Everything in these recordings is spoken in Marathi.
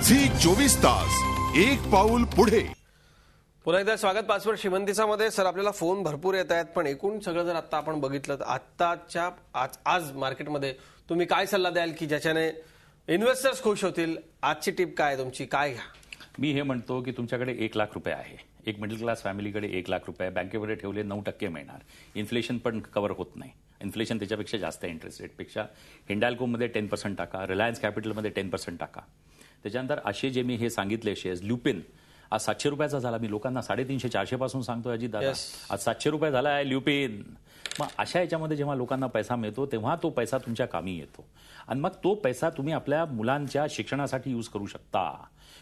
झी 24 तास एक पाऊल पुढे। पुन्हा एकदा स्वागत पाचवर श्रीमंतीसामध्ये। सर, आपल्याला फोन भरपूर येत आहेत, पण एकूण सगळं जर आता आपण बघितलं तर आत्ताच्या आज मार्केटमध्ये तुम्ही काय सल्ला द्याल की ज्याच्याने इन्व्हेस्टर्स खुश होतील? आजची टिप काय तुमची, काय घ्या? मी हे म्हणतो की तुमच्याकडे 1 लाख रुपये आहे, एक मिडल क्लास फॅमिलीकडे 1 लाख रुपये बँकेमध्ये ठेवले 9% मिळणार, इन्फ्लेशन पण कव्हर होत नाही, इन्फ्लेशन त्याच्यापेक्षा जास्त आहे इंटरेस्ट रेटपेक्षा। हिंडाल्कोमध्ये 10% टाका, रिलायन्स कॅपिटलमध्ये 10% टाका। त्याच्यानंतर असे जे मी हे सांगितले शेअर्स, ल्युपिन आज 700 रुपयाचा झाला, मी लोकांना 350-400 पासून सांगतो अजित दादा, आज 700 रुपये झाला आहे ल्युपिन। मग अशा याच्यामध्ये जेव्हा लोकांना पैसा मिळतो तेव्हा तो पैसा तुमच्या कामी येतो आणि मग तो पैसा तुम्ही आपल्या मुलांच्या शिक्षणासाठी यूज करू शकता।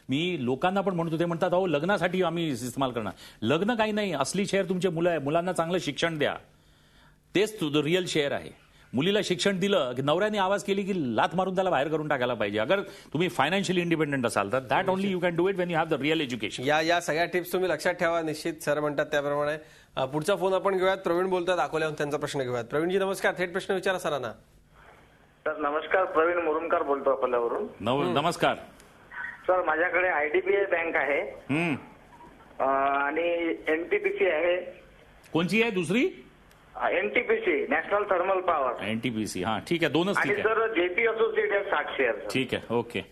मी लोकांना पण म्हणतो, ते म्हणतात अहो लग्नासाठी आम्ही इस्तेमाल करणार, लग्न काही नाही, असली शेअर तुमचे मुलं आहे, मुलांना चांगलं शिक्षण द्या, तेच रिअल शेअर आहे। मुलीला शिक्षण दिलं की नवऱ्याने आवाज केली की लात मारून त्याला बाहेर करून टाकायला पाहिजे। अगर तुम्ही फायनान्शियली इंडिपेंडेंट असाल तर that only you can do it when you have the real education. या सगळ्या टिप्स तुम्ही लक्षात ठेवा, निश्चित सर म्हणतात त्याप्रमाणे। पुढचा फोन आपण घेऊयात, प्रवीण बोलतात अकोल्याहून, त्यांचा प्रश्न घेऊयात। प्रवीणजी नमस्कार, थेट प्रश्न विचारा सरांना। सर नमस्कार, प्रवीण मुरुमकर बोलतो अकोल्यावरून। नमस्कार सर, माझ्याकडे आयडीबीआय बँक आहे आणि एनटीपीसी आहे। कोणची आहे दुसरी? NTPC, national thermal power. NTPC, हा ठीक आहे, दोनच ठीक आहे। सर जेपी असोसिएट आहे 60 शेअर। ठीक आहे, ओके।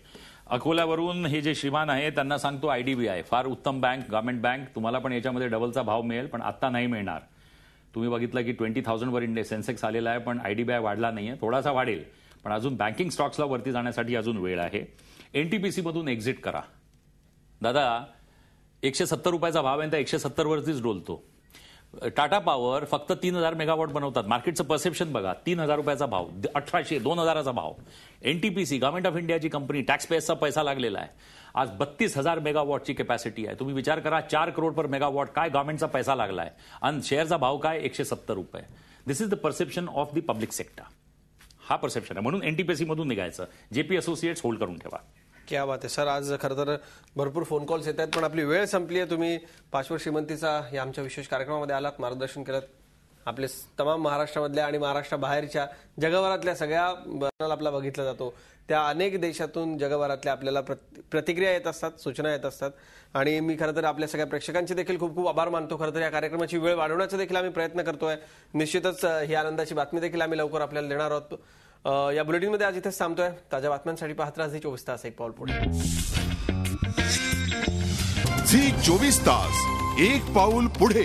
अकोल्यावरून हे जे श्रीमान आहे त्यांना सांगतो आयडीबीआय फार उत्तम बँक, गव्हर्नमेंट बँक, तुम्हाला पण याच्यामध्ये डबलचा भाव मिळेल, पण आता नाही मिळणार। तुम्ही बघितलं की 20,000 वर इंडेक्स सेन्सेक्स आलेला आहे, पण आयडीबीआय वाढला नाहीये, थोडासा वाढेल, पण अजून बँकिंग स्टॉक्सला वरती जाण्यासाठी अजून वेळ आहे। एनटीपीसी मधून एक्झिट करा दादा, 170 रुपयाचा भाव आहे, त्या 170 वरतीच डोलतो। टाटा पॉवर फक्त 3000 मेगावॉट बनवतात, मार्केटचं परसेप्शन बघा, 3000 रुपयाचा भाव, 1800 2000चा भाव। एनटीपीसी गव्हर्नमेंट ऑफ इंडियाची कंपनी, टॅक्स पेयर्सचा पैसा लागलेला आहे, आज 32,000 मेगावॉटची कॅपॅसिटी आहे। तुम्ही विचार करा, 4 करोड पर मेगावॉट काय गव्हर्नमेंटचा पैसा लागला आहे आणि शेअरचा भाव काय 170 रुपये। This is the perception of the public sector, हा परसेप्शन आहे, म्हणून एनटीपीसी मधून निघायचं। जेपी असोसिएट्स होल्ड करून ठेवा। क्या बात आहे सर, आज खरं तर भरपूर फोन कॉल्स येत आहेत, पण आपली वेळ संपली आहे। तुम्ही पाचवर श्रीमंतीचा या आमच्या विशेष कार्यक्रमामध्ये आलात, मार्गदर्शन केलं, आपले तमाम महाराष्ट्रामधल्या आणि महाराष्ट्राबाहेरच्या जगभरातल्या सगळ्या आपला बघितला जातो, त्या अनेक देशातून जगभरातल्या आपल्याला प्रतिक्रिया येत असतात, सूचना येत असतात, आणि मी खरं तर आपल्या सगळ्या प्रेक्षकांचे देखील खूप खूप आभार मानतो। खरं तर या कार्यक्रमाची वेळ वाढवण्याचा देखील आम्ही प्रयत्न करतोय। निश्चितच ही आनंदाची बातमी देखील आम्ही लवकर आपल्याला देणार आहोत। या बुलेटिनमध्ये आज इथेच थांबतोय। ताज्या बातम्यांसाठी पाहत राहा झी 24 तास एक पाऊल पुढे। झी 24 तास एक पाऊल पुढे।